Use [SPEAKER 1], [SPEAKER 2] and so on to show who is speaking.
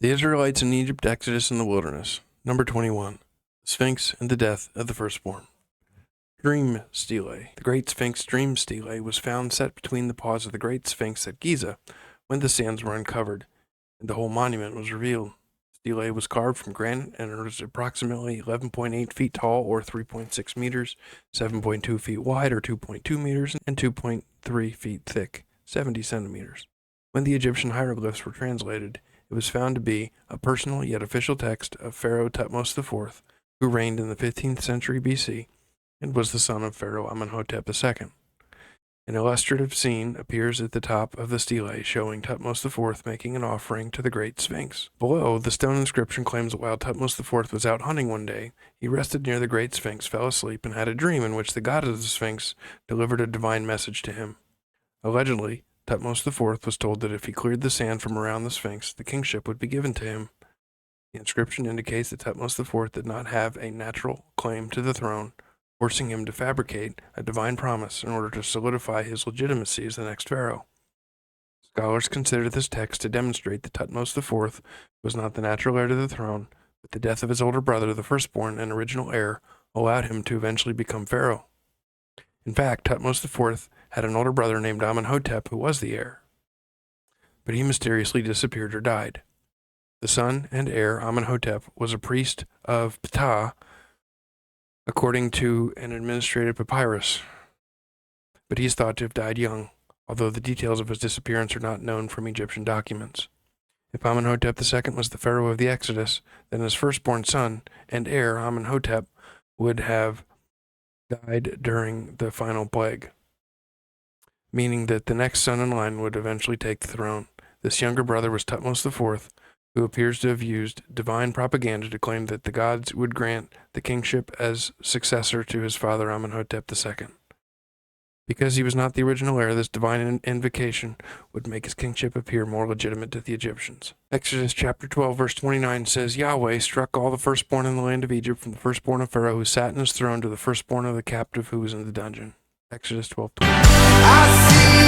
[SPEAKER 1] The Israelites in Egypt, Exodus in the wilderness. Number 21. Sphinx and the death of the firstborn. Dream Stele. The Great Sphinx Dream Stele was found set between the paws of the Great Sphinx at Giza when the sands were uncovered, and the whole monument was revealed. Stele was carved from granite and it was approximately 11.8 feet tall, or 3.6 meters, 7.2 feet wide, or 2.2 meters, and 2.3 feet thick, 70 centimeters. When the Egyptian hieroglyphs were translated, it was found to be a personal yet official text of Pharaoh Thutmose IV, who reigned in the 15th century BC and was the son of Pharaoh Amenhotep II. An illustrative scene appears at the top of the stele showing Thutmose IV making an offering to the Great Sphinx. Below, the stone inscription claims that while Thutmose IV was out hunting one day, he rested near the Great Sphinx, fell asleep, and had a dream in which the god of the Sphinx delivered a divine message to him. Allegedly, Thutmose IV was told that if he cleared the sand from around the Sphinx, the kingship would be given to him. The inscription indicates that Thutmose IV did not have a natural claim to the throne, forcing him to fabricate a divine promise in order to solidify his legitimacy as the next pharaoh. Scholars consider this text to demonstrate that Thutmose IV was not the natural heir to the throne, but the death of his older brother, the firstborn and original heir, allowed him to eventually become pharaoh. In fact, Thutmose IV had an older brother named Amenhotep who was the heir, but he mysteriously disappeared or died. The son and heir, Amenhotep, was a priest of Ptah, according to an administrative papyrus, but he is thought to have died young, although the details of his disappearance are not known from Egyptian documents. If Amenhotep II was the pharaoh of the Exodus, then his firstborn son and heir, Amenhotep, would have died during the final plague, meaning that the next son in line would eventually take the throne. This younger brother was Thutmose IV, who appears to have used divine propaganda to claim that the gods would grant the kingship as successor to his father Amenhotep II. Because he was not the original heir, this divine invocation would make his kingship appear more legitimate to the Egyptians. Exodus chapter 12, verse 29 says, Yahweh struck all the firstborn in the land of Egypt, from the firstborn of Pharaoh who sat in his throne to the firstborn of the captive who was in the dungeon. Exodus 12:20.